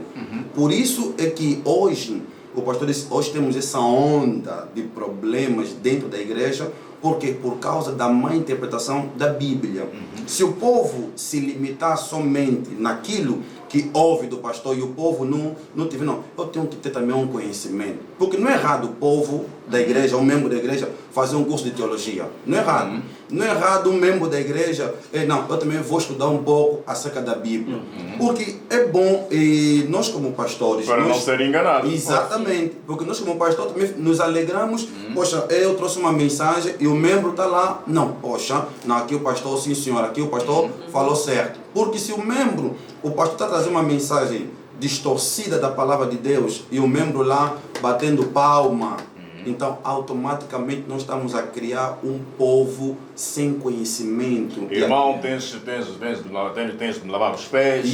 Por isso é que hoje, o pastor disse, hoje temos essa onda de problemas dentro da igreja, porque por causa da má interpretação da Bíblia. Se o povo se limitar somente naquilo que ouve do pastor e o povo não tiver, não, eu tenho que ter também um conhecimento. Porque não é errado o povo da igreja, um membro da igreja, fazer um curso de teologia. Não é errado. Não é errado um membro da igreja, não, eu também vou estudar um pouco acerca da Bíblia. Porque é bom, e nós como pastores... Para não ser enganados. Exatamente. Porque nós como pastores também nos alegramos, poxa, eu trouxe uma mensagem e o membro está lá, não, poxa, não, aqui o pastor, sim senhor, aqui o pastor falou certo. Porque se o pastor está trazendo uma mensagem distorcida da palavra de Deus e o membro lá batendo palma, então automaticamente nós estamos a criar um povo sem conhecimento. Irmão, tens de lavar os pés,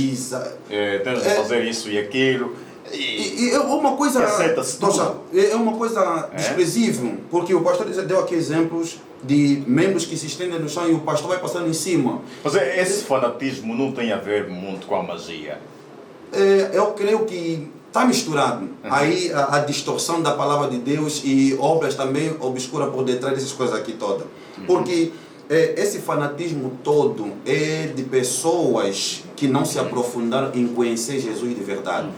tens de fazer isso e aquilo. E é uma coisa, é uma coisa desprezível, porque o pastor deu aqui exemplos de membros que se estendem no chão e o pastor vai passando em cima. Mas esse fanatismo não tem a ver muito com a magia? Eu creio que está misturado. Aí a distorção da palavra de Deus e obras também obscuras por detrás dessas coisas aqui todas. Porque esse fanatismo todo é de pessoas que não se aprofundaram em conhecer Jesus de verdade.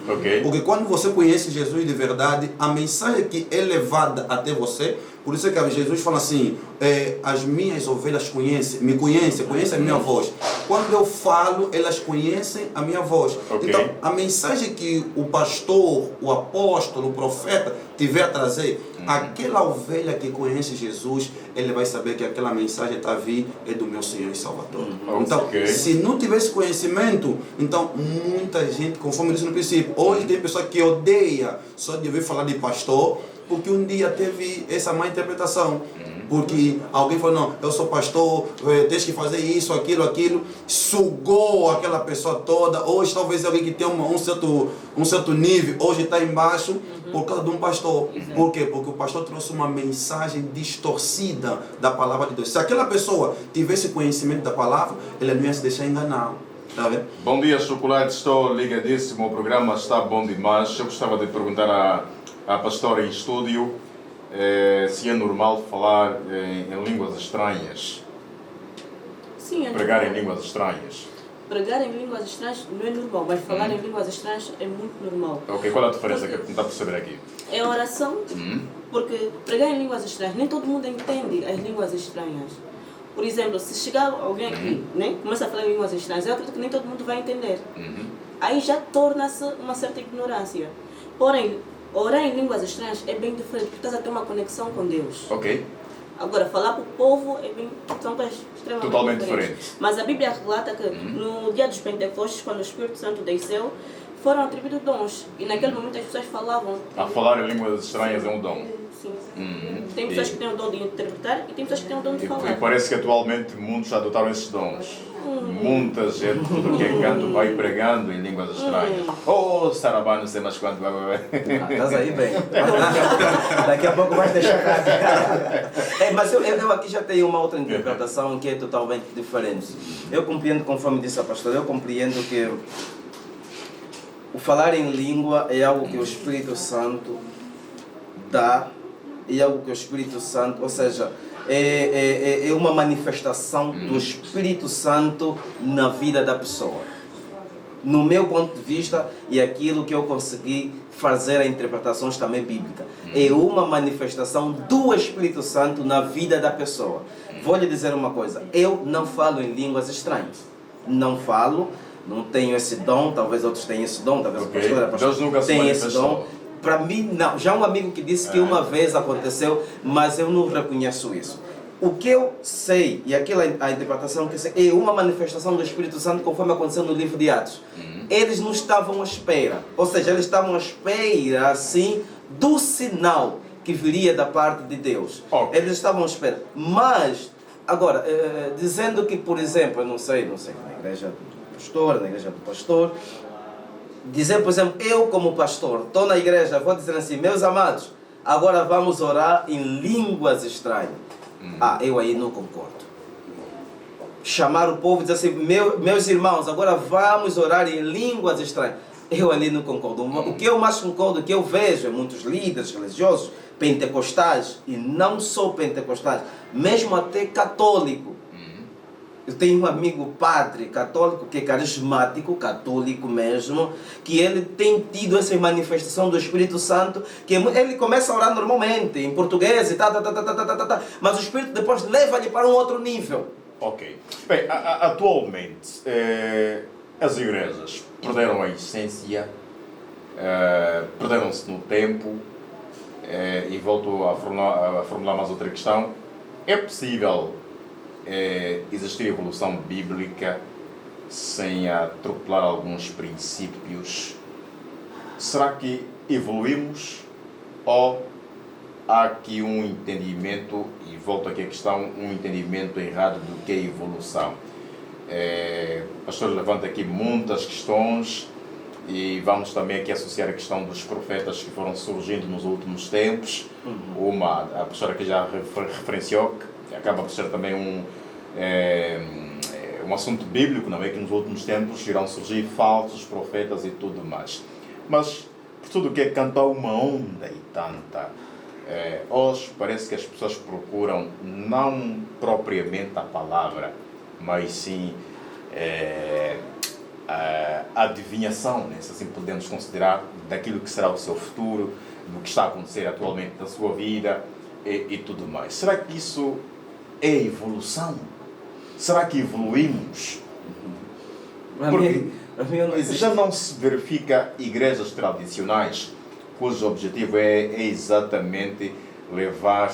Porque quando você conhece Jesus de verdade, a mensagem que é levada até você, por isso é que Jesus fala assim, as minhas ovelhas me conhecem a minha voz. Quando eu falo, elas conhecem a minha voz. Então, a mensagem que o pastor, o apóstolo, o profeta tiver a trazer, aquela ovelha que conhece Jesus, ele vai saber que aquela mensagem está a vir é do meu Senhor e Salvador. Então, se não tivesse conhecimento, então muita gente, conforme eu disse no princípio, hoje tem pessoa que odeia só de ouvir falar de pastor, porque um dia teve essa má interpretação. Porque alguém falou, não, eu sou pastor, tens que fazer isso, aquilo, sugou aquela pessoa toda. Hoje talvez alguém que tem um certo nível, hoje está embaixo por causa de um pastor. Por quê? Porque o pastor trouxe uma mensagem distorcida da palavra de Deus. Se aquela pessoa tivesse conhecimento da palavra, ela não ia se deixar enganar. Tá vendo? Bom dia, Chocolate, estou ligadíssimo, o programa está bom demais. Eu gostava de perguntar à pastora em estúdio se é normal falar em línguas estranhas. Sim, pregar em línguas estranhas. Pregar em línguas estranhas não é normal, mas falar em línguas estranhas é muito normal. Ok, qual é a diferença que tentar perceber aqui? É oração, porque pregar em línguas estranhas, nem todo mundo entende as línguas estranhas. Por exemplo, se chegar alguém aqui, né, começa a falar em línguas estranhas, eu acredito que nem todo mundo vai entender. Aí já torna-se uma certa ignorância. Porém, orar em línguas estranhas é bem diferente, porque estás a ter uma conexão com Deus. Ok. Agora, falar para o povo são coisas extremamente totalmente diferentes. Mas a Bíblia relata que no dia dos Pentecostes, quando o Espírito Santo desceu, foram atribuídos dons. E naquele momento as pessoas falavam. A falar em línguas estranhas é um dom. Sim. Tem pessoas que têm o dom de interpretar e tem pessoas que têm o dom de E falar. parece que atualmente muitos adotaram esses dons. Muita gente, tudo que é canto, vai pregando em línguas estranhas. Oh, Sarabá, não sei mais quanto. Estás aí bem. Daqui a pouco vais deixar cá. Mas eu aqui já tenho uma outra interpretação que é totalmente diferente. Eu compreendo, conforme disse a pastora, eu compreendo que o falar em língua é algo que o Espírito Santo dá, é algo que o Espírito Santo, ou seja, é uma manifestação do Espírito Santo na vida da pessoa. No meu ponto de vista, e aquilo que eu consegui fazer a interpretações também bíblica, é uma manifestação do Espírito Santo na vida da pessoa. Vou lhe dizer uma coisa, eu não falo em línguas estranhas. Não falo, não tenho esse dom, talvez outros tenham esse dom, talvez o pastor tenha esse dom. Para mim, não. Já um amigo que disse que uma vez aconteceu, mas eu não reconheço isso. O que eu sei, e aquela a interpretação que eu sei, é uma manifestação do Espírito Santo, conforme aconteceu no livro de Atos. Eles não estavam à espera, ou seja, eles estavam à espera, assim, do sinal que viria da parte de Deus. Okay. Eles estavam à espera. Mas, agora, dizendo que, por exemplo, eu não sei, na igreja do pastor, dizer, por exemplo, eu como pastor, estou na igreja, vou dizer assim, meus amados, agora vamos orar em línguas estranhas. Eu aí não concordo. Chamar o povo e dizer assim, meus irmãos, agora vamos orar em línguas estranhas. Eu ali não concordo. O que eu mais concordo, o que eu vejo em muitos líderes religiosos, pentecostais, e não só pentecostais, mesmo até católico. Eu tenho um amigo padre católico que é carismático, católico mesmo, que ele tem tido essa manifestação do Espírito Santo, que ele começa a orar normalmente, em português e mas o Espírito depois leva-lhe para um outro nível. Ok. Bem, atualmente as igrejas perderam a essência, perderam-se no tempo, e volto a formular mais outra questão. É possível existir evolução bíblica sem atropelar alguns princípios? Será que evoluímos ou há aqui um entendimento, e volto aqui à questão, um entendimento errado do que é evolução? O pastor levanta aqui muitas questões e vamos também aqui associar a questão dos profetas que foram surgindo nos últimos tempos. A pastora que já referenciou, que acaba por ser também um assunto bíblico, não é? Que nos últimos tempos irão surgir falsos profetas e tudo mais. Mas, por tudo que é cantar uma onda e tanta, hoje parece que as pessoas procuram não propriamente a palavra, mas sim a adivinhação, né? Se assim podemos considerar, daquilo que será o seu futuro, do que está a acontecer atualmente na sua vida e tudo mais. Será que isso é evolução? Será que evoluímos? Porque já não se verifica igrejas tradicionais cujo objetivo é exatamente levar,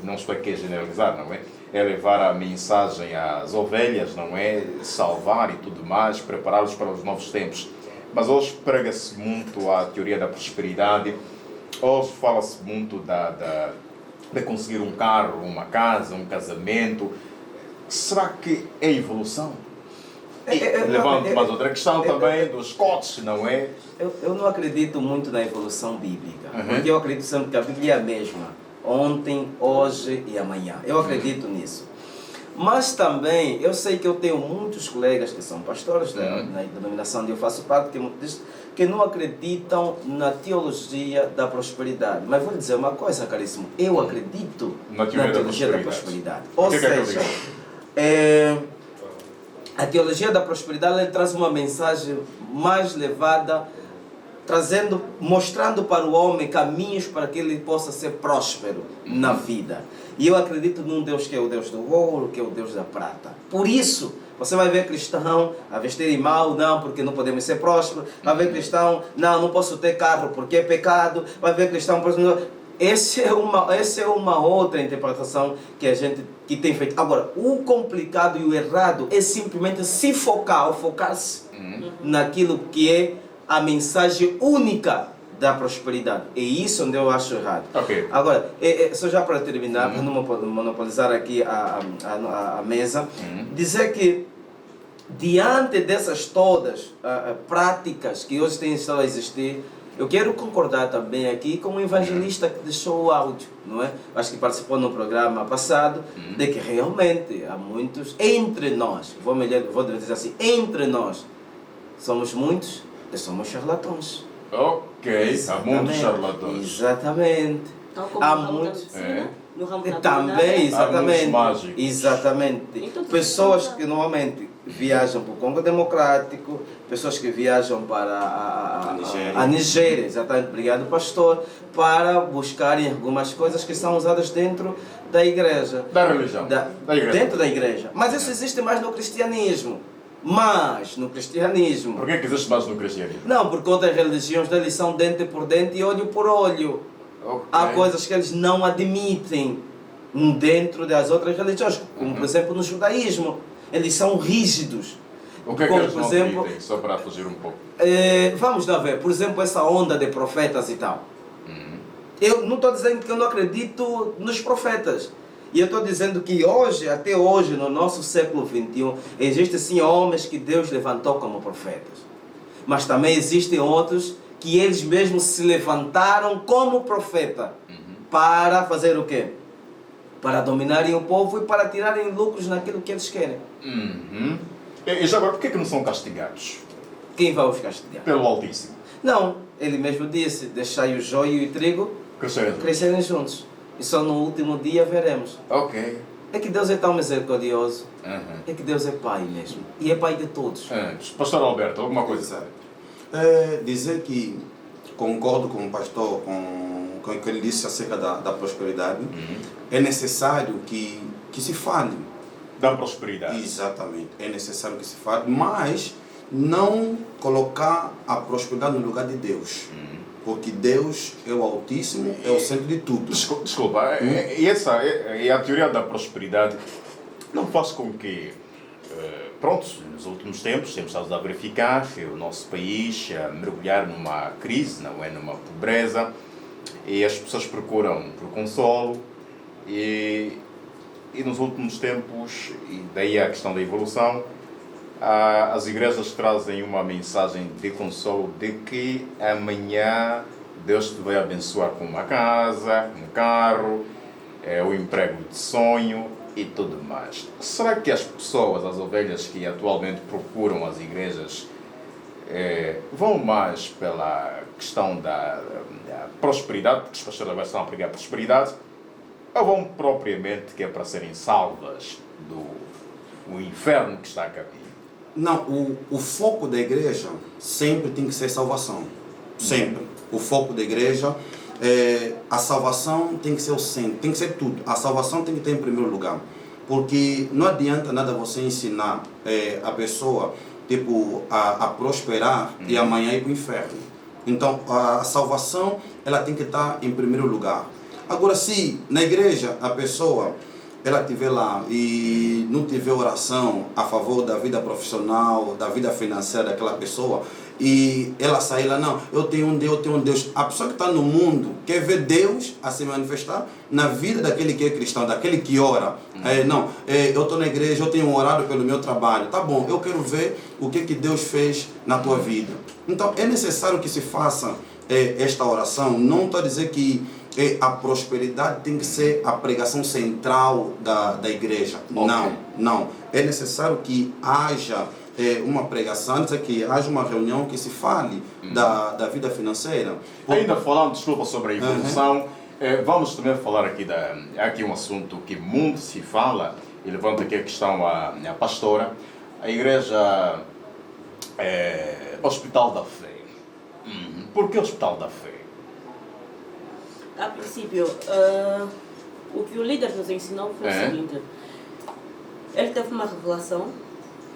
não estou aqui a generalizar, não é? É levar a mensagem às ovelhas, não é? Salvar e tudo mais, prepará-los para os novos tempos. Mas hoje prega-se muito a teoria da prosperidade, hoje fala-se muito de conseguir um carro, uma casa, um casamento. Será que é evolução? Levanto mais outra questão também dos cotes, não é? Eu não acredito muito na evolução bíblica, porque eu acredito sempre que a Bíblia é a mesma, ontem, hoje e amanhã. Eu acredito nisso. Mas também, eu sei que eu tenho muitos colegas que são pastores na denominação onde eu faço parte, que não acreditam na teologia da prosperidade. Mas vou lhe dizer uma coisa, caríssimo, eu acredito na teologia da prosperidade. Ou seja, a teologia da prosperidade ela traz uma mensagem mais levada, mostrando para o homem caminhos para que ele possa ser próspero na vida. E eu acredito num Deus que é o Deus do ouro, que é o Deus da prata. Por isso, você vai ver cristão a vestirem mal, não, porque não podemos ser prósperos. Vai ver cristão, não posso ter carro porque é pecado. Vai ver cristão, essa é uma outra interpretação que a gente tem feito. Agora, o complicado e o errado é simplesmente se focar, ou focar-se naquilo que é a mensagem única da prosperidade. É isso onde eu acho errado. Ok. Agora, só já para terminar, para não monopolizar aqui a mesa, dizer que diante dessas todas práticas que hoje têm estado a existir, eu quero concordar também aqui com o evangelista que deixou o áudio, não é? Acho que participou no programa passado, de que realmente há muitos, entre nós, vou dizer assim, entre nós, somos muitos e somos charlatões. Ok, há muitos charlatões. Exatamente. Tal como Há no ramo da muitos. medicina, no ramo da Também, culinária. exatamente. mágicos. Exatamente. Então, Pessoas tudo que normalmente viajam para o Congo Democrático, pessoas que viajam para a Nigéria, exatamente, obrigado pastor, para buscarem algumas coisas que são usadas dentro da igreja. Da religião. Da igreja. Dentro da igreja. Mas isso existe mais no cristianismo. Mas no cristianismo. Por que existe mais no cristianismo? Não, porque outras religiões deles são dente por dente e olho por olho. Ok. Há coisas que eles não admitem dentro das outras religiões, como por exemplo no judaísmo. Eles são rígidos. O que é que Como, eles por não exemplo, admitem? Só para fugir um pouco. vamos lá ver, por exemplo, essa onda de profetas e tal. Eu não estou dizendo que eu não acredito nos profetas. E eu estou dizendo que hoje, até hoje, no nosso século XXI, existem sim homens que Deus levantou como profetas. Mas também existem outros que eles mesmos se levantaram como profeta. Para fazer o quê? Para dominarem o povo e para tirarem lucros naquilo que eles querem. E já agora, por que não são castigados? Quem vai os castigar? Pelo Altíssimo. Não, ele mesmo disse, deixai o joio e o trigo Crescerem juntos. crescerem juntos. E só no último dia veremos. Ok. É que Deus é tão misericordioso. É que Deus é Pai mesmo. E é Pai de todos. Antes, Pastor Alberto, alguma coisa? Dizer que concordo com o pastor, com o que ele disse acerca da prosperidade. É necessário que se fale. Da prosperidade. Exatamente. É necessário que se fale, mas não colocar a prosperidade no lugar de Deus. Porque Deus é o Altíssimo, é o centro de tudo. Desculpa, e a teoria da prosperidade não faz com que, pronto, nos últimos tempos temos estado a verificar que o nosso país a mergulhar numa crise, não é, numa pobreza, e as pessoas procuram por consolo, e nos últimos tempos, e daí a questão da evolução, as igrejas trazem uma mensagem de consolo de que amanhã Deus te vai abençoar com uma casa, um carro, o emprego de sonho e tudo mais. Será que as pessoas, as ovelhas que atualmente procuram as igrejas, vão mais pela questão da prosperidade, porque os pastores agora estão a pregar prosperidade, ou vão propriamente que é para serem salvas do inferno que está a caminho? Não, o foco da igreja sempre tem que ser salvação. Sempre. O foco da igreja, a salvação tem que ser o centro, tem que ser tudo. A salvação tem que estar em primeiro lugar. Porque não adianta nada você ensinar a pessoa tipo, a prosperar e amanhã ir para o inferno. Então, a salvação ela tem que estar em primeiro lugar. Agora, se na igreja a pessoa ela estiver lá e não tiver oração a favor da vida profissional, da vida financeira daquela pessoa, e ela sair lá, não, eu tenho um Deus. A pessoa que está no mundo quer ver Deus a se manifestar na vida daquele que é cristão, daquele que ora. Eu estou na igreja, eu tenho orado pelo meu trabalho. Tá bom, eu quero ver o que Deus fez na tua vida. Então, é necessário que se faça esta oração. Não estou a dizer que a prosperidade tem que ser a pregação central da igreja. Okay. Não. É necessário que haja uma pregação, antes que haja uma reunião que se fale da vida financeira. Ainda falando, desculpa, sobre a evolução, vamos também falar aqui, há aqui um assunto que muito se fala, e levanta aqui a questão a pastora, a igreja Hospital da Fé. Por que Hospital da Fé? A princípio, o que o líder nos ensinou foi o seguinte: ele teve uma revelação.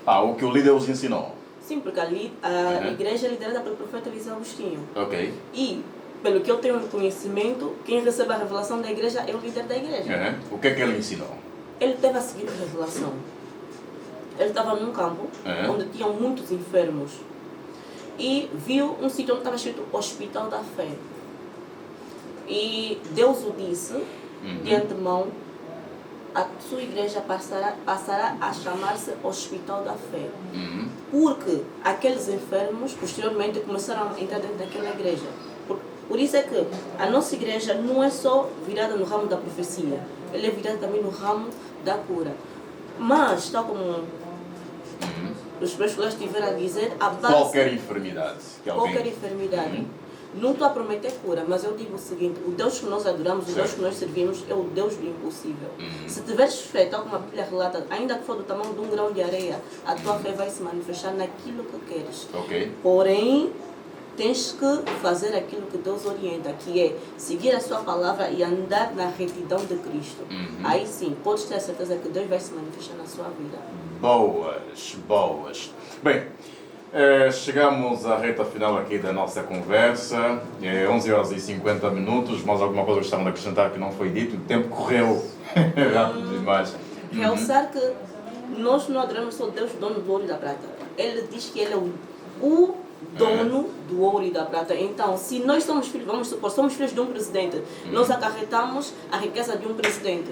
O que o líder os ensinou? Sim, porque ali a igreja é liderada pelo profeta Eliseu Agostinho. Ok. E, pelo que eu tenho conhecimento, quem recebe a revelação da igreja é o líder da igreja. O que é que ele ensinou? Ele teve a seguinte revelação. Ele estava num campo onde tinham muitos enfermos. e viu um sítio onde estava escrito Hospital da Fé. E Deus o disse de antemão, a sua igreja passará a chamar-se Hospital da Fé. Porque aqueles enfermos, posteriormente, começaram a entrar dentro daquela igreja. Por isso é que a nossa igreja não é só virada no ramo da profecia, ela é virada também no ramo da cura. Mas, tal como os meus colegas estiveram a dizer, a base... Qualquer enfermidade. Qualquer enfermidade. Não estou a prometer cura, mas eu digo o seguinte, o Deus que nós adoramos, o Deus que nós servimos é o Deus do impossível. Se tiveres fé, tal como a Bíblia relata, ainda que for do tamanho de um grão de areia, a tua fé vai se manifestar naquilo que queres. Porém, tens que fazer aquilo que Deus orienta, que é seguir a sua palavra e andar na retidão de Cristo. Aí sim, podes ter a certeza que Deus vai se manifestar na sua vida. Boas. Bem, chegamos à reta final aqui da nossa conversa. 11 horas e 50 minutos. Mais alguma coisa que gostavam de acrescentar que não foi dito? O tempo correu rápido demais. Realçar que nós não adoramos só Deus, dono do ouro e da prata. Ele diz que Ele é o dono do ouro e da prata. Então, se nós somos filhos, vamos supor, somos filhos de um presidente, nós acarretamos a riqueza de um presidente.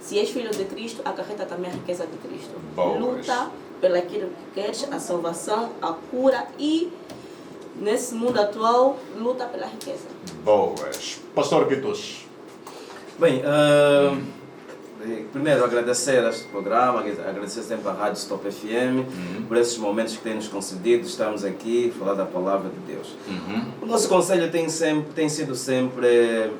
Se és filho de Cristo, acarreta também a riqueza de Cristo. Luta pelaquilo que queres, a salvação, a cura e, nesse mundo atual, luta pela riqueza. Boas. Pastor Quitos. Bem, primeiro agradecer a este programa, agradecer sempre à Rádio Stop FM por esses momentos que tem nos concedido. Estamos aqui a falar da palavra de Deus. O nosso conselho tem sido sempre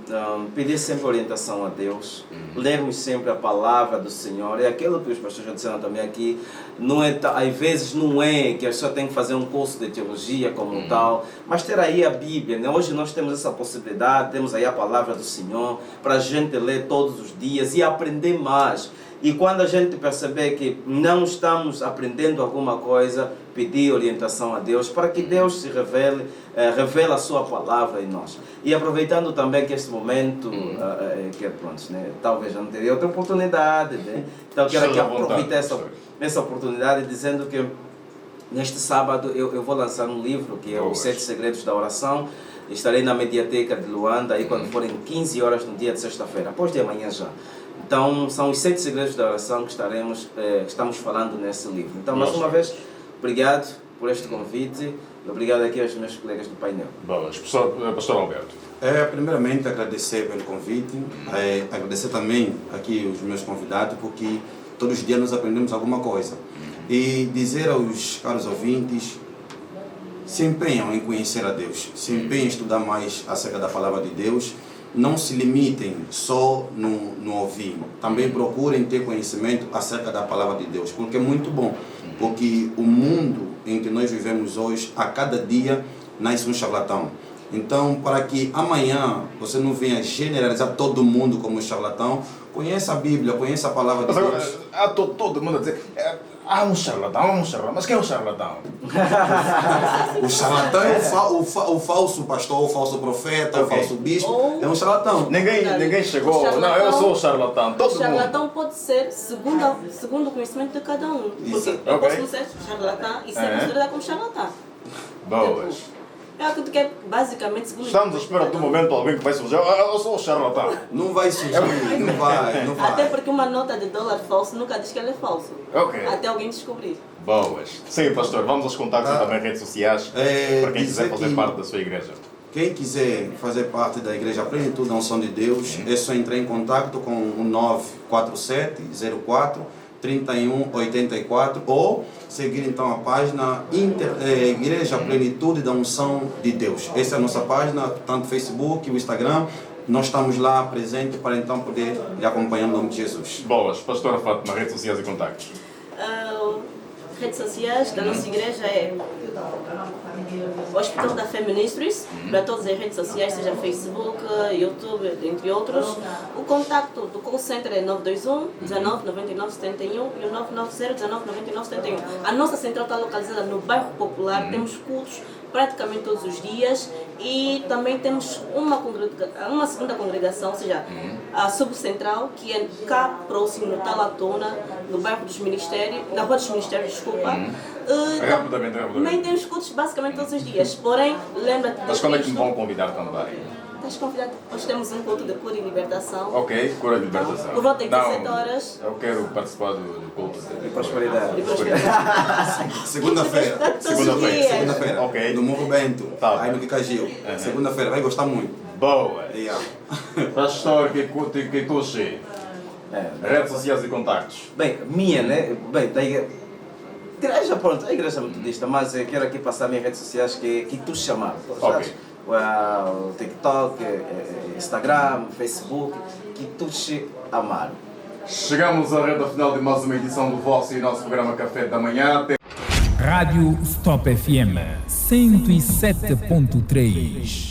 pedir sempre orientação a Deus, lermos sempre a palavra do Senhor. É aquilo que os pastores já disseram também aqui. Não é, às vezes não é que a pessoa tem que fazer um curso de teologia como tal, mas ter aí a Bíblia, né? Hoje nós temos essa possibilidade, temos aí a palavra do Senhor para a gente ler todos os dias e aprender mais. E quando a gente perceber que não estamos aprendendo alguma coisa, pedir orientação a Deus para que Deus se revele a sua palavra em nós. E aproveitando também que este momento, que pronto, né, talvez eu não teria outra oportunidade, né? Então eu quero aqui aproveitar essa oportunidade dizendo que neste sábado eu vou lançar um livro que é Os 7 Segredos da Oração. Estarei na Mediateca de Luanda aí quando forem 15 horas no dia de sexta-feira, após de amanhã já. Então, são os 7 segredos da oração que estamos falando nesse livro. Então, mais uma vez, obrigado por este convite e obrigado aqui aos meus colegas do painel. Boas. Pastor Alberto. Primeiramente, agradecer pelo convite, agradecer também aqui os meus convidados, porque todos os dias nós aprendemos alguma coisa. E dizer aos caros ouvintes, se empenham em conhecer a Deus, se empenham em estudar mais acerca da palavra de Deus. Não se limitem só no ouvir, também procurem ter conhecimento acerca da palavra de Deus, porque é muito bom, porque o mundo em que nós vivemos hoje, a cada dia nasce um charlatão. Então, para que amanhã você não venha generalizar todo mundo como charlatão, conheça a Bíblia, conheça a palavra de Deus. Há todo mundo a dizer, há um charlatão, mas quem é o charlatão? O charlatão é o falso pastor, o falso profeta, o falso bispo, é um charlatão. Ninguém chegou, não, eu sou o charlatão. O charlatão pode ser segundo o conhecimento de cada um. Porque eu posso não ser charlatão e ser considerada como charlatão. Boas. É aquilo que é basicamente segundo. Estamos à espera do momento alguém que vai surgir. Eu sou o charlatão. Não vai surgir, não vai. Até porque uma nota de dólar falso nunca diz que ele é falso. Até alguém descobrir. Boas. Sim, pastor, vamos aos contatos também redes sociais para quem quiser fazer parte da sua igreja. Quem quiser fazer parte da Igreja Plenitude da Unção de Deus, é só entrar em contato com o 947 04 3184 ou seguir então a página Igreja Plenitude da Unção de Deus. Essa é a nossa página, tanto Facebook, o Instagram. Nós estamos lá presentes para então poder lhe acompanhar no nome de Jesus. Boas. Pastora Fátima, redes sociais e contactos. Redes sociais da nossa igreja é Hospital da Fé Ministries, para todas as redes sociais, seja Facebook, YouTube, entre outros. O contacto do call center é 921 19 99 71 e o 990 19 99 71. A nossa central está localizada no bairro Popular, temos cultos praticamente todos os dias e também temos uma segunda congregação, ou seja, a subcentral, que é cá próximo, no Talatona, no bairro dos Ministérios, na Rua dos Ministérios, desculpa. Rapidamente. Também temos cultos basicamente todos os dias, porém, lembra-te Mas de quando é que me Cristo. vão convidar também? Estás convidado. Hoje temos um culto de cura e libertação. Ok, cura de libertação. Por volta de 17 Não, horas. Eu quero participar do culto de Prosperidade. De prosperidade. Segunda-feira. Todos os dias. Segunda-feira. Ok. No Morro Bento. Tá. Aí no Quicagil. Segunda-feira. Vai gostar muito. Boa! Yeah. Pastor, que tu achei? Redes sociais e contactos. Bem, minha, né? Bem, da igreja, pronto, a igreja metodista, mas eu quero aqui passar minhas redes sociais que tu chamar. Ok. O TikTok, Instagram, Facebook, que tu te amar. Chegamos à reta final de mais uma edição do vosso e nosso programa Café da Manhã. Rádio Stop FM 107.3.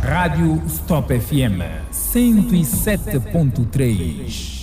Rádio Stop FM 107.3.